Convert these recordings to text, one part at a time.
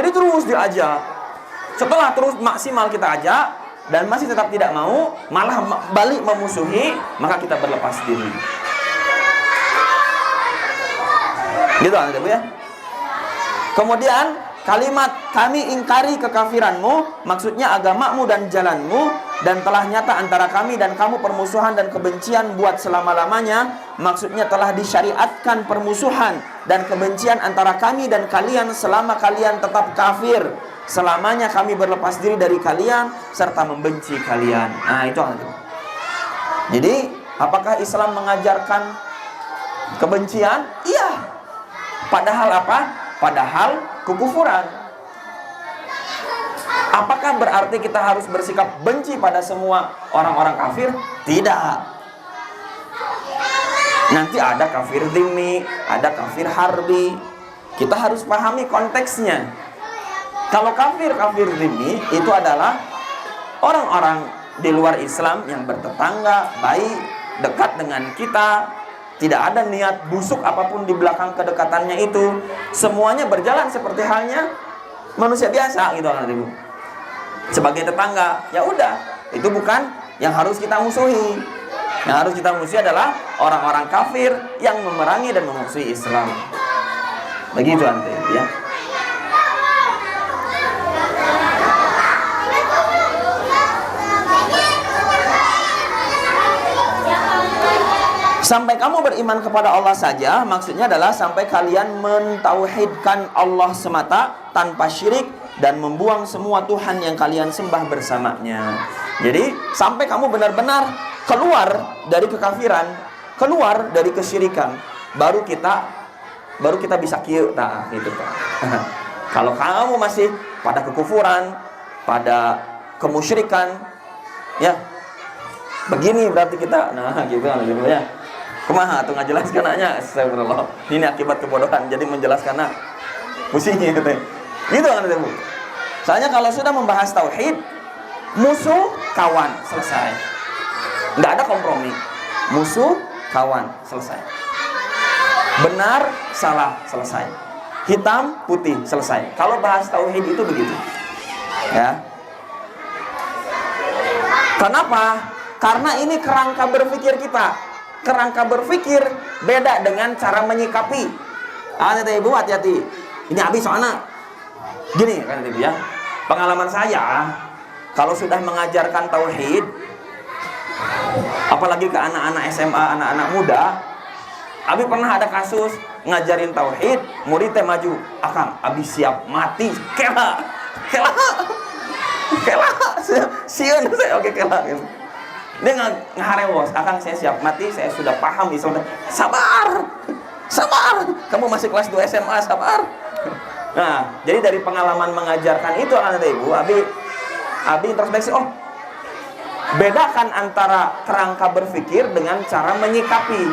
Jadi terus diajak. Setelah terus maksimal kita ajak dan masih tetap tidak mau, malah balik memusuhi, maka kita berlepas diri. Gitu kan Ibu ya. Kemudian kalimat kami ingkari kekafiranmu, maksudnya agamamu dan jalanmu, dan telah nyata antara kami dan kamu permusuhan dan kebencian buat selama-lamanya, maksudnya telah disyariatkan permusuhan dan kebencian antara kami dan kalian selama kalian tetap kafir. Selamanya kami berlepas diri dari kalian serta membenci kalian. Nah itu. Jadi apakah Islam mengajarkan kebencian? Iya. Padahal apa? Padahal kekufuran. Apakah berarti kita harus bersikap benci pada semua orang-orang kafir? Tidak. Nanti ada kafir dhimmi, ada kafir harbi. Kita harus pahami konteksnya. Kalau kafir dhimmi itu adalah orang-orang di luar Islam yang bertetangga, baik, dekat dengan kita, tidak ada niat busuk apapun di belakang kedekatannya itu. Semuanya berjalan seperti halnya manusia biasa gitu kan Ibu. Sebagai tetangga, ya udah, itu bukan yang harus kita musuhi. Yang harus kita musuhi adalah orang-orang kafir yang memerangi dan memusuhi Islam. Begitu nanti ya. Sampai kamu beriman kepada Allah saja, maksudnya adalah sampai kalian mentauhidkan Allah semata tanpa syirik dan membuang semua Tuhan yang kalian sembah bersamanya. Jadi sampai kamu benar-benar keluar dari kekafiran, keluar dari kesyirikan, baru kita bisa kieu tah gitu Pak. Kalau kamu masih pada kekufuran, pada kemusyrikan, ya begini berarti kita, nah gitu kan ya. Kumaha tuh ngajelaskan aja, astagfirullah. Ini akibat kebodohan, jadi menjelaskan pusing gitu. Gitu kan Bu. Soalnya kalau sudah membahas tauhid, musuh kawan selesai. Nggak ada kompromi. Musuh kawan selesai. Benar salah selesai. Hitam putih selesai. Kalau bahas tauhid itu begitu. Ya. Kenapa? Karena ini kerangka berpikir kita. Kerangka berpikir beda dengan cara menyikapi. Hati-hati Ibu, hati-hati. Ini habis soalnya gini kan Ibu ya. Pengalaman saya kalau sudah mengajarkan tauhid, apalagi ke anak-anak SMA, anak-anak muda, Abi pernah ada kasus ngajarin tauhid, muridnya maju, "Akang, Abi siap mati." Kela. Sieun saya oke kela. Dia ngaharewos, "Akang saya siap mati, saya sudah paham Islam." Sabar. Kamu masih kelas 2 SMA, sabar. Nah, jadi dari pengalaman mengajarkan itu anak Ibu, Abi introspeksi, oh, bedakan antara kerangka berpikir dengan cara menyikapi.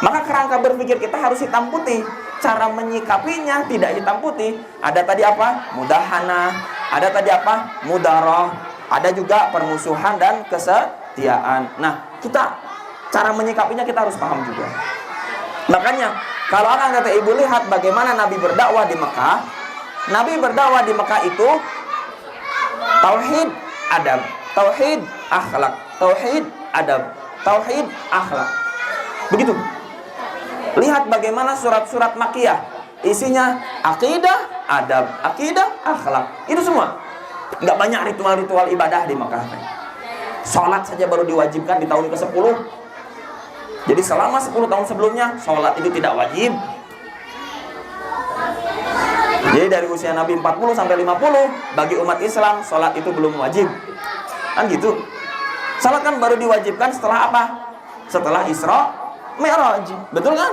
Maka kerangka berpikir kita harus hitam putih. Cara menyikapinya tidak hitam putih. Ada tadi apa? Mudahanah. Ada tadi apa? Mudaroh. Ada juga permusuhan dan kesetiaan. Nah, cara menyikapinya kita harus paham juga. Makanya, kalau akan kata Ibu lihat bagaimana Nabi berdakwah di Mekah. Nabi berdakwah di Mekah itu tauhid, adab, tauhid, akhlak, tauhid, adab, tauhid, akhlak. Begitu. Lihat bagaimana surat-surat Makkiyah. Isinya akidah, adab, akidah, akhlak. Itu semua. Nggak banyak ritual-ritual ibadah di Makkah. Sholat saja baru diwajibkan di tahun ke-10. Jadi selama 10 tahun sebelumnya sholat itu tidak wajib. Jadi dari usia Nabi 40 sampai 50 bagi umat Islam sholat itu belum wajib. Kan gitu. Sholat kan baru diwajibkan setelah apa? Setelah Isra Mi'raj. Betul kan?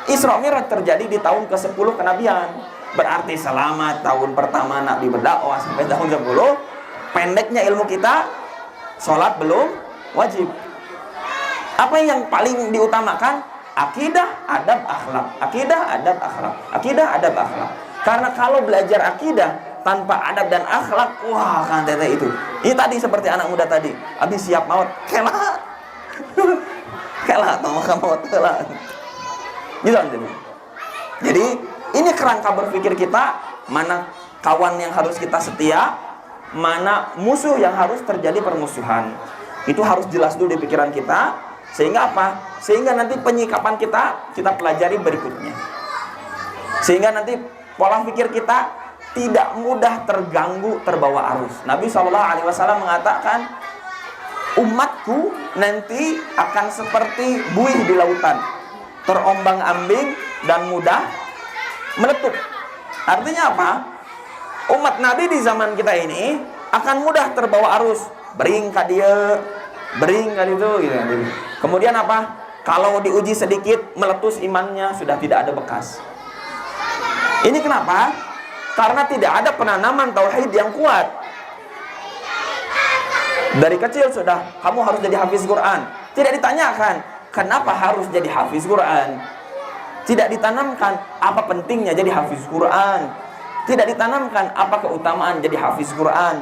Isra Mi'raj terjadi di tahun ke-10 kenabian. Berarti selama tahun pertama Nabi berdakwah sampai tahun 10, pendeknya ilmu kita, sholat belum wajib. Apa yang paling diutamakan? Akidah, adab, akhlak. Akidah, adab, akhlak. Akidah, adab, akhlak. Karena kalau belajar akidah tanpa adab dan akhlak, wah kan tete itu. Ini tadi seperti anak muda tadi, habis siap maut, kela. Kela, maka maut, kela. Gitu kan. Jadi ini kerangka berpikir kita mana kawan yang harus kita setia, mana musuh yang harus terjadi permusuhan. Itu harus jelas dulu di pikiran kita. Sehingga apa? Sehingga nanti penyikapan kita pelajari berikutnya. Sehingga nanti pola pikir kita tidak mudah terganggu, terbawa arus. Nabi SAW mengatakan, umatku nanti akan seperti buih di lautan, terombang-ambing dan mudah meletup. Artinya apa? Umat Nabi di zaman kita ini akan mudah terbawa arus, bering ka dia, bering ka itu gitu. Kemudian apa? Kalau diuji sedikit, meletus imannya, sudah tidak ada bekas. Ini kenapa? Karena tidak ada penanaman tauhid yang kuat. Dari kecil sudah, kamu harus jadi hafiz Quran. Tidak ditanyakan, kenapa harus jadi hafiz Quran? Tidak ditanamkan, apa pentingnya jadi hafiz Quran? Tidak ditanamkan, apa keutamaan jadi hafiz Quran?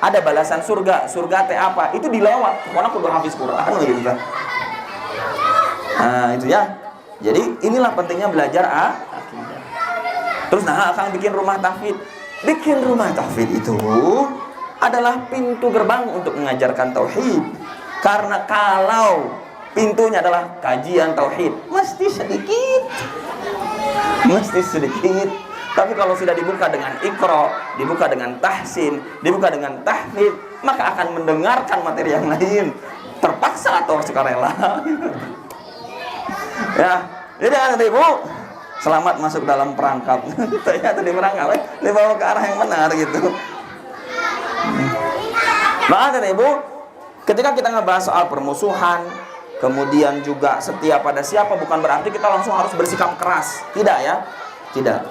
Ada balasan surga, surga teh apa? Itu dilewat, karena aku udah hafiz Quran gitu kan. Nah itu ya. Jadi inilah pentingnya belajar akidah. Terus akan bikin rumah tahfidz. Bikin rumah tahfidz itu adalah pintu gerbang untuk mengajarkan tauhid. Karena kalau pintunya adalah kajian tauhid, mesti sedikit. Tapi kalau sudah dibuka dengan iqra, dibuka dengan tahsin, dibuka dengan tahfidz, maka akan mendengarkan materi yang lain, terpaksa atau sukarela. Ya, jadi anak ibu, selamat masuk dalam perangkap. Ternyata di perangkap, dibawa ke arah yang benar gitu. Maka ibu, ketika kita ngebahas soal permusuhan, kemudian juga setia pada siapa, bukan berarti kita langsung harus bersikap keras. Tidak ya, tidak.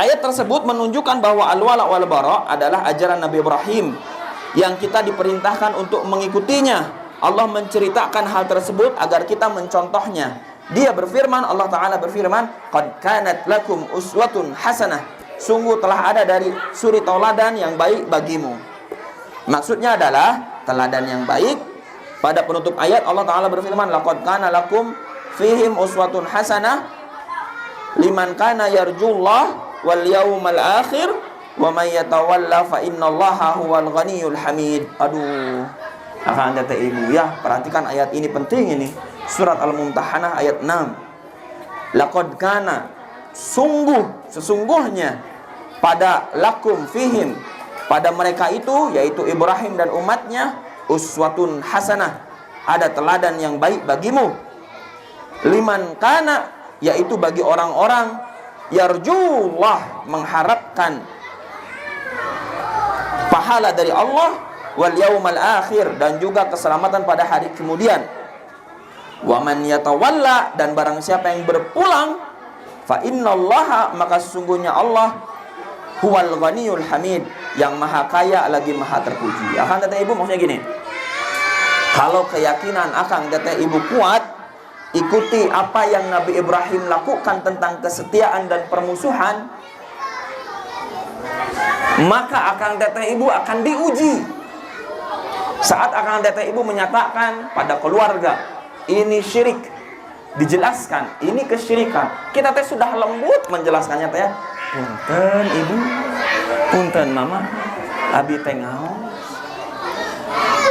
Ayat tersebut menunjukkan bahwa al-wala wal bara adalah ajaran Nabi Ibrahim yang kita diperintahkan untuk mengikutinya. Allah menceritakan hal tersebut agar kita mencontohnya. Dia berfirman, Allah Ta'ala berfirman, qad kanat lakum uswatun hasanah. Sungguh telah ada dari suri tauladan yang baik bagimu. Maksudnya adalah teladan yang baik. Pada penutup ayat Allah Ta'ala berfirman, laqad kana lakum fihim uswatun hasanah liman kana yarjullah wal yawmal akhir wa may yatawalla fa innallaha huwal ghaniyyul hamid. Aduh, akan kata ibu ya, perhatikan ayat ini penting ini. Surat Al-Mumtahanah ayat 6. Laqad kana, sesungguhnya pada lakum fihim, pada mereka itu, yaitu Ibrahim dan umatnya, uswatun hasanah, ada teladan yang baik bagimu. Liman kana, yaitu bagi orang-orang yarjullah, mengharapkan pahala dari Allah, wal yaumal akhir, dan juga keselamatan pada hari kemudian. Wa man yatawalla, dan barang siapa yang berpulang, fa innallaha, maka sesungguhnya Allah huwal ghaniyyul hamid, yang maha kaya lagi maha terpuji. Akan kata ibu, maksudnya gini, kalau keyakinan akan kata ibu kuat, ikuti apa yang Nabi Ibrahim lakukan tentang kesetiaan dan permusuhan, maka akan kata ibu akan diuji. Saat akan kata ibu menyatakan pada keluarga, ini syirik, dijelaskan ini kesyirikan, kita teh sudah lembut menjelaskannya teh. Punten ibu, punten mama, abi teh ngaos.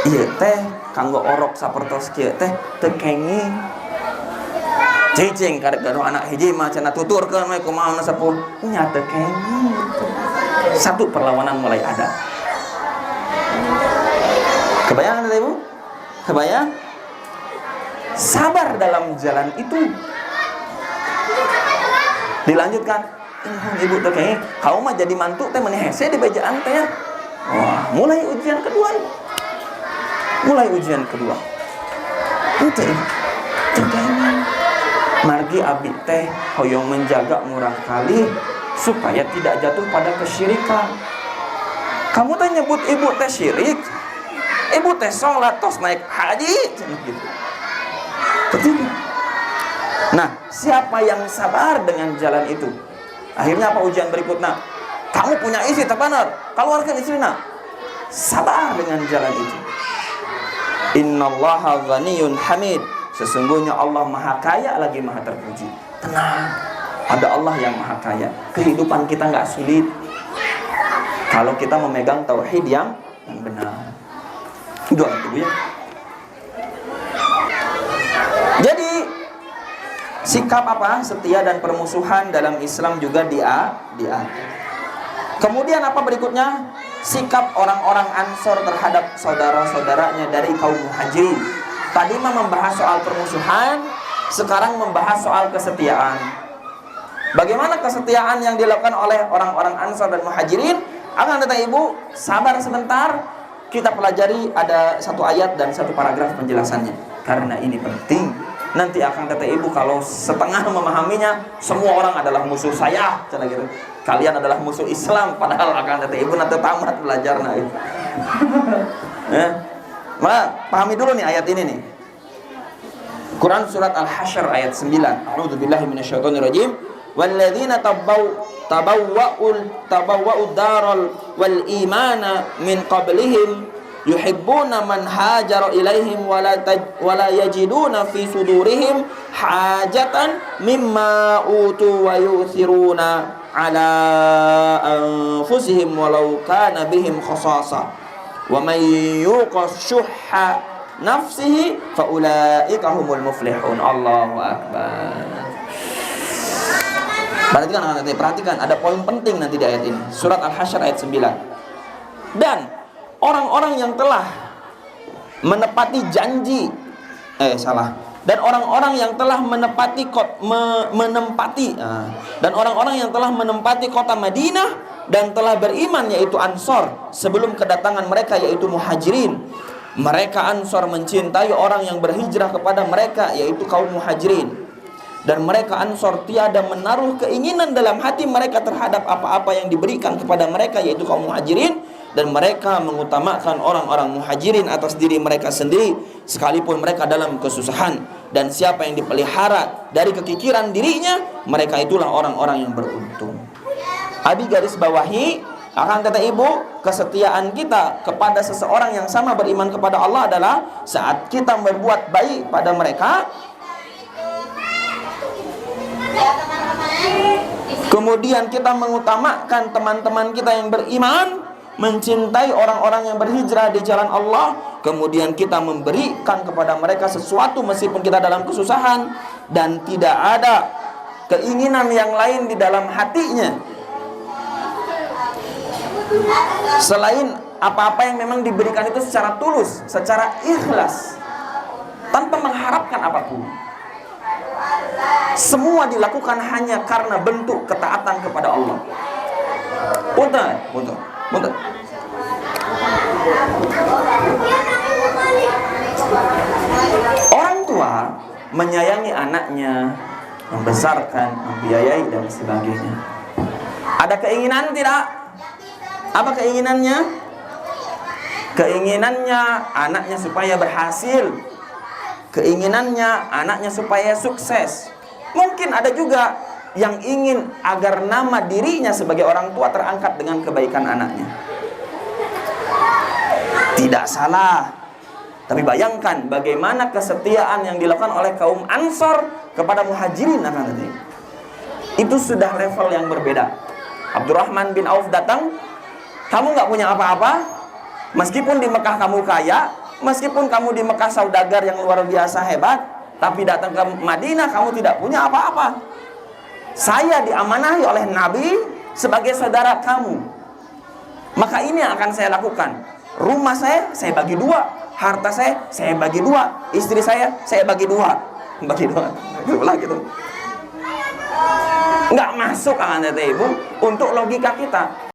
Ieu teh kanggo orok sapertos kieu teh teu kenging. Cicing karek gaduh anak hiji mah cenah tuturkeun we kumaha sepuh, nya teu kenging. Satu perlawanan mulai ada. Kebayang kan ibu? Kebayang? Sabar dalam jalan itu. Dilanjutkan, ibu tuh kayaknya kau mah jadi mantu teh meneh hese di bejaan teh ya. Wah, mulai ujian kedua. Itu terkait margi abdi teh hoyong menjaga murah kali supaya tidak jatuh pada kesyirikan. Kamu teh nyebut ibu teh syirik, ibu teh sholat tos naik haji gitu. Betul. Nah, siapa yang sabar dengan jalan itu? Akhirnya apa ujian berikutnya? Kamu punya istri terbenar, keluarkan istrinya. Sabar dengan jalan itu. Innallaha ghaniyyun hamid. Sesungguhnya Allah maha kaya lagi maha terpuji. Tenang. Ada Allah yang maha kaya. Kehidupan kita nggak sulit kalau kita memegang tauhid yang benar. Doa itu ya. Jadi sikap apa? Setia dan permusuhan dalam Islam juga diatur. Kemudian apa berikutnya? Sikap orang-orang Ansor terhadap saudara-saudaranya dari kaum Muhajirin. Tadi membahas soal permusuhan, sekarang membahas soal kesetiaan. Bagaimana kesetiaan yang dilakukan oleh orang-orang Ansor dan Muhajirin? Akan kata ibu, sabar sebentar, kita pelajari ada satu ayat dan satu paragraf penjelasannya. Karena ini penting. Nanti akan kata ibu, kalau setengah memahaminya, semua orang adalah musuh saya, gitu. Kalian adalah musuh Islam, padahal akan kata ibu nanti tamat belajar pahami dulu nih ayat ini nih. Quran surat Al-Hasyr ayat 9. A'udzubillahi minasyaitonirrajim. Walladzina tabawwa'u daral wal imana min qablihim yuhibbuna man hajara ilaihim wala yajiduna fi sudurihim hajatan mimma utu wa yuthiruna ala anfusihim walau kana bihim khasasah wa man yuqa syuhha nafsihi fa ulaika humul muflihun. Allahu akbar. Perhatikan, ada poin penting nanti di ayat ini. Surat Al-Hasyr ayat 9. Dan orang-orang yang telah menepati janji dan orang-orang yang telah menempati kota Madinah dan telah beriman yaitu Ansor sebelum kedatangan mereka yaitu Muhajirin. Mereka Ansor mencintai orang yang berhijrah kepada mereka yaitu kaum Muhajirin. Dan mereka Ansor tiada menaruh keinginan dalam hati mereka terhadap apa-apa yang diberikan kepada mereka yaitu kaum Muhajirin. Dan mereka mengutamakan orang-orang Muhajirin atas diri mereka sendiri sekalipun mereka dalam kesusahan. Dan siapa yang dipelihara dari kekikiran dirinya, mereka itulah orang-orang yang beruntung. Abi garis bawahi, akan kata ibu, kesetiaan kita kepada seseorang yang sama beriman kepada Allah adalah saat kita berbuat baik pada mereka, kemudian kita mengutamakan teman-teman kita yang beriman, mencintai orang-orang yang berhijrah di jalan Allah, kemudian kita memberikan kepada mereka sesuatu meskipun kita dalam kesusahan dan tidak ada keinginan yang lain di dalam hatinya selain apa-apa yang memang diberikan itu secara tulus, secara ikhlas, tanpa mengharapkan apapun. Semua dilakukan hanya karena bentuk ketaatan kepada Allah. Punten. Orang tua menyayangi anaknya, membesarkan, membiayai dan sebagainya. Ada keinginan tidak? Apa keinginannya? Keinginannya anaknya supaya berhasil. Keinginannya anaknya supaya sukses. Mungkin ada juga yang ingin agar nama dirinya sebagai orang tua terangkat dengan kebaikan anaknya. Tidak salah. Tapi bayangkan bagaimana kesetiaan yang dilakukan oleh kaum Ansor kepada Muhajirin akan tadi. Itu sudah level yang berbeda. Abdurrahman bin Auf datang, kamu nggak punya apa-apa, meskipun di Mekah kamu kaya, meskipun kamu di Mekah saudagar yang luar biasa hebat, tapi datang ke Madinah kamu tidak punya apa-apa. Saya diamanahi oleh Nabi sebagai saudara kamu. Maka ini yang akan saya lakukan. Rumah saya bagi dua, harta saya bagi dua, istri saya bagi dua. Gitu. Nggak masuk akan kata ibu untuk logika kita.